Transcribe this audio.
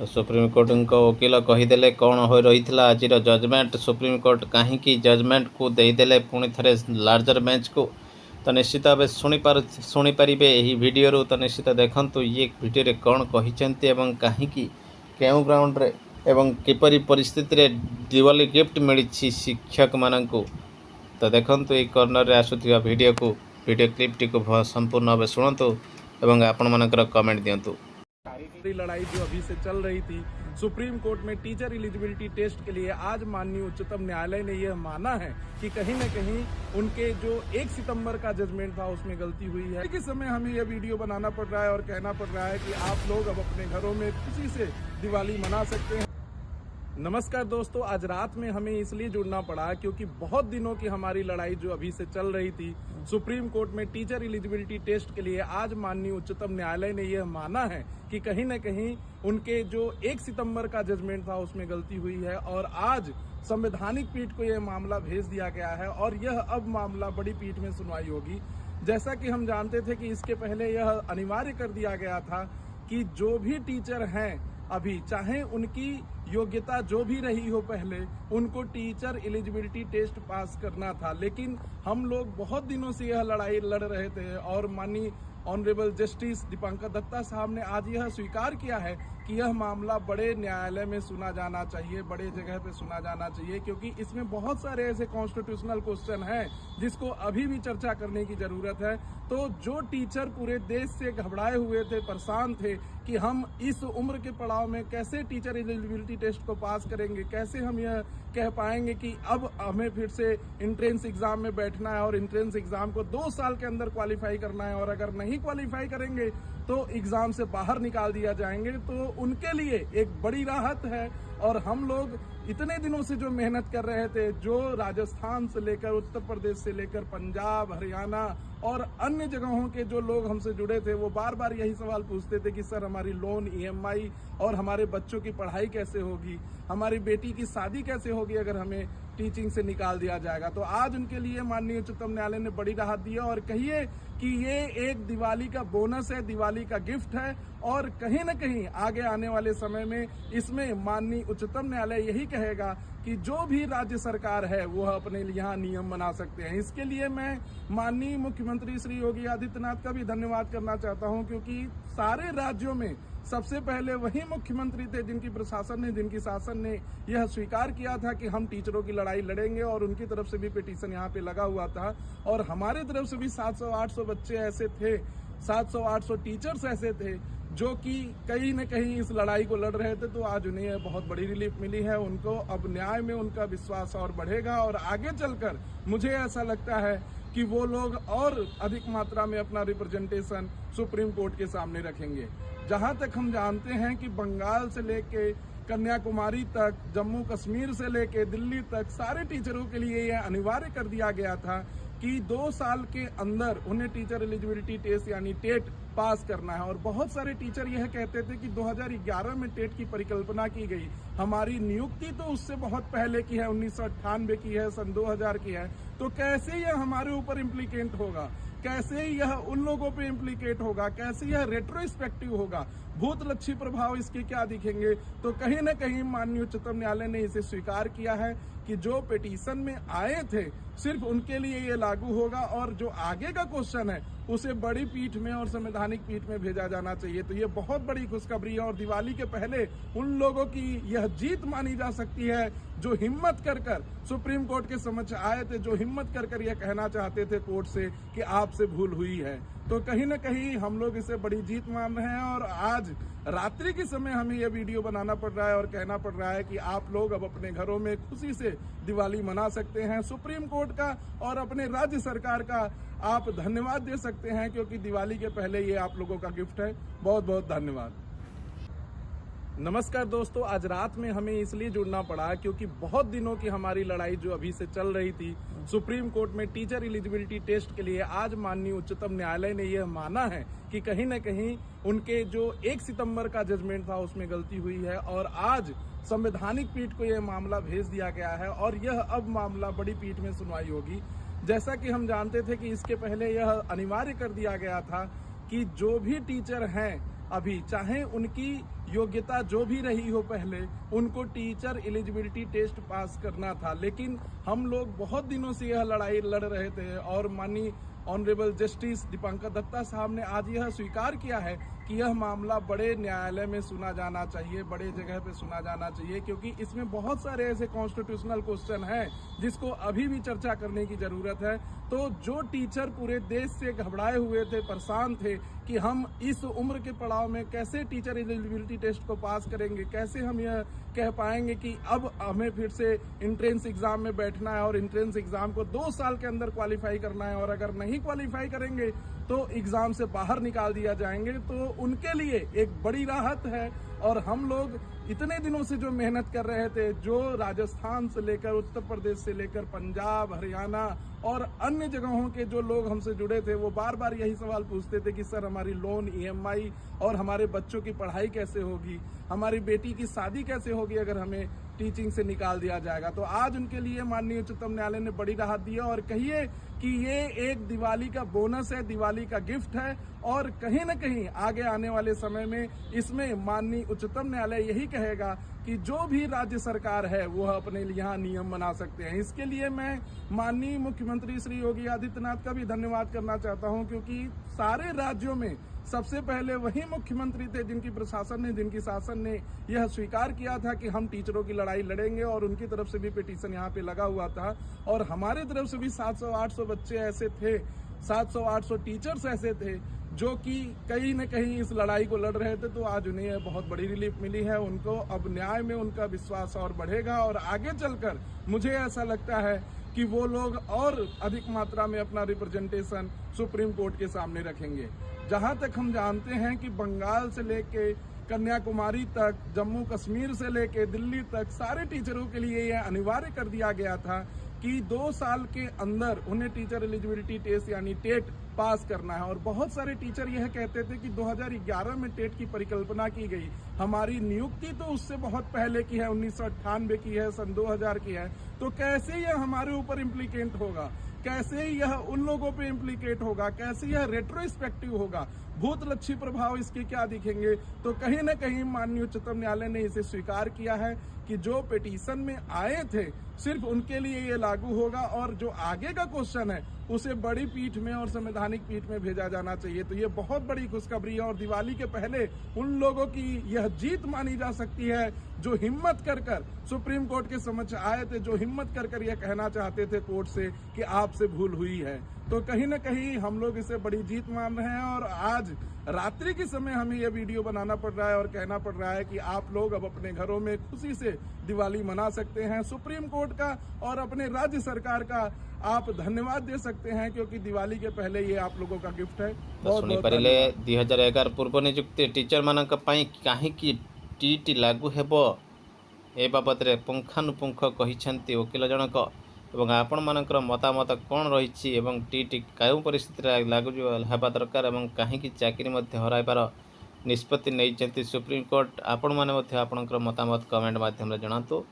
तो सुप्रीमकोर्ट वकिल कहीदेले कौन हो रही आज जजमेंट सुप्रीमकोर्ट कहीं जजमेंट को देदेले पुणी थे लार्जर बेंच को। तो निश्चित भाव शुणिपारे यही वीडियो। तो निश्चित देखूँ ये वीडियो कौन कहते कहीं क्यों ग्राउंड रे एवं किपरि परिस्थिति दिवाली गिफ्ट मिली शिक्षक मानू। तो देखूँ ये कर्नर रे आसुवा वीडियो को वीडियो क्लिप्टी को संपूर्ण भाव शुणु एवं आपण मानकर कमेंट दिंतु। लड़ाई जो अभी से चल रही थी सुप्रीम कोर्ट में टीचर एलिजिबिलिटी टेस्ट के लिए, आज माननीय उच्चतम न्यायालय ने यह माना है कि कहीं न कहीं उनके जो 1 सितंबर का जजमेंट था उसमें गलती हुई है। इस समय हमें यह वीडियो बनाना पड़ रहा है और कहना पड़ रहा है कि आप लोग अब अपने घरों में खुशी से दिवाली मना सकते हैं। नमस्कार दोस्तों, आज रात में हमें इसलिए जुड़ना पड़ा क्योंकि बहुत दिनों की हमारी लड़ाई जो अभी से चल रही थी सुप्रीम कोर्ट में टीचर एलिजिबिलिटी टेस्ट के लिए, आज माननीय उच्चतम न्यायालय ने यह माना है कि कहीं न कहीं उनके जो 1 सितंबर का जजमेंट था उसमें गलती हुई है और आज संवैधानिक पीठ को यह मामला भेज दिया गया है और यह अब मामला बड़ी पीठ में सुनवाई होगी। जैसा कि हम जानते थे कि इसके पहले यह अनिवार्य कर दिया गया था कि जो भी टीचर हैं अभी, चाहे उनकी योग्यता जो भी रही हो पहले, उनको टीचर एलिजिबिलिटी टेस्ट पास करना था। लेकिन हम लोग बहुत दिनों से यह लड़ाई लड़ रहे थे और माननीय ऑनरेबल जस्टिस दीपांकर दत्ता साहब ने आज यह स्वीकार किया है कि यह मामला बड़े न्यायालय में सुना जाना चाहिए, बड़े जगह पे सुना जाना चाहिए, क्योंकि इसमें बहुत सारे ऐसे कॉन्स्टिट्यूशनल क्वेश्चन हैं जिसको अभी भी चर्चा करने की जरूरत है। तो जो टीचर पूरे देश से घबराए हुए थे, परेशान थे कि हम इस उम्र के पड़ाव में कैसे टीचर एलिजिबिलिटी टेस्ट को पास करेंगे, कैसे हम यह कह पाएंगे कि अब हमें फिर से एंट्रेंस एग्जाम में बैठना है और एंट्रेंस एग्जाम को 2 साल के अंदर क्वालिफाई करना है और अगर नहीं क्वालिफाई करेंगे तो एग्जाम से बाहर निकाल दिया जाएंगे, तो उनके लिए एक बड़ी राहत है। और हम लोग इतने दिनों से जो मेहनत कर रहे थे, जो राजस्थान से लेकर उत्तर प्रदेश से लेकर पंजाब, हरियाणा और अन्य जगहों के जो लोग हमसे जुड़े थे, वो बार बार यही सवाल पूछते थे कि सर हमारी लोन EMI और हमारे बच्चों की पढ़ाई कैसे होगी, हमारी बेटी की शादी कैसे होगी अगर हमें टीचिंग से निकाल दिया जाएगा। तो आज उनके लिए माननीय उच्चतम न्यायालय ने बड़ी राहत दी है और कहिए कि ये एक दिवाली का बोनस है, दिवाली का गिफ्ट है और कहीं न कहीं आगे आने वाले समय में इसमें माननीय उच्चतम न्यायालय यही कहेगा कि जो भी राज्य सरकार है वह अपने यहाँ नियम बना सकते हैं। इसके लिए मैं माननीय मुख्यमंत्री श्री योगी आदित्यनाथ का भी धन्यवाद करना चाहता हूँ, क्योंकि सारे राज्यों में सबसे पहले वही मुख्यमंत्री थे जिनकी शासन ने यह स्वीकार किया था कि हम टीचरों की लड़ाई लड़ेंगे और उनकी तरफ से भी पिटीशन यहाँ पे लगा हुआ था और हमारे तरफ से भी 700-800 बच्चे ऐसे थे, 700-800 टीचर्स ऐसे थे जो कि कहीं न कहीं इस लड़ाई को लड़ रहे थे। तो आज उन्हें बहुत बड़ी रिलीफ मिली है, उनको अब न्याय में उनका विश्वास और बढ़ेगा और आगे चलकर मुझे ऐसा लगता है कि वो लोग और अधिक मात्रा में अपना रिप्रेजेंटेशन सुप्रीम कोर्ट के सामने रखेंगे। जहां तक हम जानते हैं कि बंगाल से लेके कन्याकुमारी तक, जम्मू कश्मीर से लेके दिल्ली तक सारे टीचरों के लिए यह अनिवार्य कर दिया गया था कि 2 साल के अंदर उन्हें टीचर एलिजिबिलिटी टेस्ट यानी टेट पास करना है। और बहुत सारे टीचर यह कहते थे कि 2011 में टेट की परिकल्पना की गई, हमारी नियुक्ति तो उससे बहुत पहले की है, 1998 की है, सन 2000 की है, तो कैसे यह हमारे ऊपर इम्प्लीकेट होगा, कैसे यह उन लोगों पे इम्प्लीकेट होगा, कैसे यह रेट्रोस्पेक्टिव होगा, भूतलक्षी प्रभाव इसके क्या दिखेंगे। तो कहीं न कहीं माननीय उच्चतम न्यायालय ने इसे स्वीकार किया है कि जो पिटीशन में आए थे सिर्फ उनके लिए ये लागू होगा और जो आगे का क्वेश्चन है उसे बड़ी पीठ में और संवैधानिक पीठ में भेजा जाना चाहिए। तो ये बहुत बड़ी खुशखबरी है और दिवाली के पहले उन लोगों की यह जीत मानी जा सकती है जो हिम्मत कर सुप्रीम कोर्ट के समक्ष आए थे, जो हिम्मत कर यह कहना चाहते थे कोर्ट से कि आपसे भूल हुई है। तो कहीं न कहीं हम लोग इसे बड़ी जीत मान रहे हैं और आज रात्रि के समय हमें यह वीडियो बनाना पड़ रहा है और कहना पड़ रहा है कि आप लोग अब अपने घरों में खुशी से दिवाली मना सकते हैं। सुप्रीम कोर्ट का और अपने राज्य सरकार का आप धन्यवाद दे सकते हैं, क्योंकि दिवाली के पहले ये आप लोगों का गिफ्ट है। बहुत बहुत धन्यवाद। नमस्कार दोस्तों, आज रात में हमें इसलिए जुड़ना पड़ा क्योंकि बहुत दिनों की हमारी लड़ाई जो अभी से चल रही थी सुप्रीम कोर्ट में टीचर एलिजिबिलिटी टेस्ट के लिए, आज माननीय उच्चतम न्यायालय ने यह माना है कि कहीं न कहीं उनके जो 1 सितंबर का जजमेंट था उसमें गलती हुई है और आज संवैधानिक पीठ को यह मामला भेज दिया गया है और यह अब मामला बड़ी पीठ में सुनवाई होगी। जैसा कि हम जानते थे कि इसके पहले यह अनिवार्य कर दिया गया था कि जो भी टीचर हैं अभी, चाहे उनकी योग्यता जो भी रही हो पहले, उनको टीचर एलिजिबिलिटी टेस्ट पास करना था। लेकिन हम लोग बहुत दिनों से यह लड़ाई लड़ रहे थे और माननीय ऑनरेबल जस्टिस दीपांकर दत्ता साहब ने आज यह स्वीकार किया है कि यह मामला बड़े न्यायालय में सुना जाना चाहिए, बड़े जगह पे सुना जाना चाहिए, क्योंकि इसमें बहुत सारे ऐसे कॉन्स्टिट्यूशनल क्वेश्चन हैं जिसको अभी भी चर्चा करने की जरूरत है। तो जो टीचर पूरे देश से घबराए हुए थे, परेशान थे कि हम इस उम्र के पड़ाव में कैसे टीचर एलिजिबिलिटी टेस्ट को पास करेंगे, कैसे हम यह कह पाएंगे कि अब हमें फिर से एंट्रेंस एग्जाम में बैठना है और एंट्रेंस एग्जाम को 2 साल के अंदर क्वालिफाई करना है, और अगर नहीं क्वालिफाई करेंगे तो एग्जाम से बाहर निकाल दिया जाएंगे। तो उनके लिए एक बड़ी राहत है। और हम लोग इतने दिनों से जो मेहनत कर रहे थे, जो राजस्थान से लेकर उत्तर प्रदेश से लेकर पंजाब, हरियाणा और अन्य जगहों के जो लोग हमसे जुड़े थे, वो बार बार यही सवाल पूछते थे कि सर हमारी लोन EMI और हमारे बच्चों की पढ़ाई कैसे होगी, हमारी बेटी की शादी कैसे होगी अगर हमें टीचिंग से निकाल दिया जाएगा। तो आज उनके लिए माननीय उच्चतम न्यायालय ने बड़ी राहत दी है, और कहिए कि ये एक दिवाली का बोनस है, दिवाली का गिफ्ट है, और कहीं न कहीं आगे आने वाले समय में इसमें माननीय उच्चतम न्यायालय यही कहेगा कि जो भी राज्य सरकार है वह अपने यहाँ नियम बना सकते हैं। इसके लिए मैं माननीय मुख्यमंत्री श्री योगी आदित्यनाथ का भी धन्यवाद करना चाहता हूँ, क्योंकि सारे राज्यों में सबसे पहले वही मुख्यमंत्री थे जिनकी शासन ने यह स्वीकार किया था कि हम टीचरों की लड़ाई लड़ेंगे, और उनकी तरफ से भी पिटीशन यहाँ पे लगा हुआ था। और हमारे तरफ से भी 700-800 बच्चे ऐसे थे, 700-800 टीचर्स ऐसे थे जो कि कहीं न कहीं इस लड़ाई को लड़ रहे थे। तो आज उन्हें बहुत बड़ी रिलीफ मिली है। उनको अब न्याय में उनका विश्वास और बढ़ेगा, और आगे चलकर मुझे ऐसा लगता है कि वो लोग और अधिक मात्रा में अपना रिप्रेजेंटेशन सुप्रीम कोर्ट के सामने रखेंगे। जहां तक हम जानते हैं कि बंगाल से लेके कन्याकुमारी तक, जम्मू कश्मीर से लेके दिल्ली तक सारे टीचरों के लिए यह अनिवार्य कर दिया गया था कि 2 साल के अंदर उन्हें टीचर एलिजिबिलिटी टेस्ट यानी टेट पास करना है। और बहुत सारे टीचर यह कहते थे कि 2011 में टेट की परिकल्पना की गई, हमारी नियुक्ति तो उससे बहुत पहले की है, 1998 की है, सन 2000 की है, तो कैसे यह हमारे ऊपर इम्प्लीकेट होगा, कैसे यह उन लोगों पे इम्प्लीकेट होगा, कैसे यह रेट्रोस्पेक्टिव होगा, भूतलक्षी प्रभाव इसके क्या दिखेंगे। तो कहीं न कहीं माननीय उच्चतम न्यायालय ने इसे स्वीकार किया है कि जो पिटीशन में आए थे सिर्फ उनके लिए ये लागू होगा, और जो आगे का क्वेश्चन है उसे बड़ी पीठ में और संवैधानिक पीठ में भेजा जाना चाहिए। तो ये बहुत बड़ी खुशखबरी है, और दिवाली के पहले उन लोगों की यह जीत मानी जा सकती है जो हिम्मत कर सुप्रीम कोर्ट के समक्ष आए थे, जो हिम्मत कर यह कहना चाहते थे कोर्ट से कि आपसे भूल हुई है। तो कहीं न कहीं हम लोग इसे बड़ी जीत मान रहे हैं, और आज रात्रि के समय हमें यह वीडियो बनाना पड़ रहा है और कहना पड़ रहा है कि आप लोग अब अपने घरों में खुशी से दिवाली मना सकते हैं। सुप्रीम कोर्ट का और अपने राज्य सरकार का आप धन्यवाद दे सकते हैं, क्योंकि दिवाली के पहले ये आप लोगों का गिफ्ट है। शुणी पारे 2011 पूर्व नियुक्ति टीचर मानक पई काहेकि टीटी लागू हेबो ए बाबद रे पुंखानुपुंख कहिसेंती वकील जनक, एवं आपण मानकर मतामत कौन रही एवं टीटी केउं परिस्थिति लागू हेबा दरकार एवं काहेकि चाकरी मध्य हराइबार निष्पत्ति नहीं सुप्रीम कोर्ट। आपण माने मध्य आपणकर मतामत कमेंट माध्यम रे जणातु।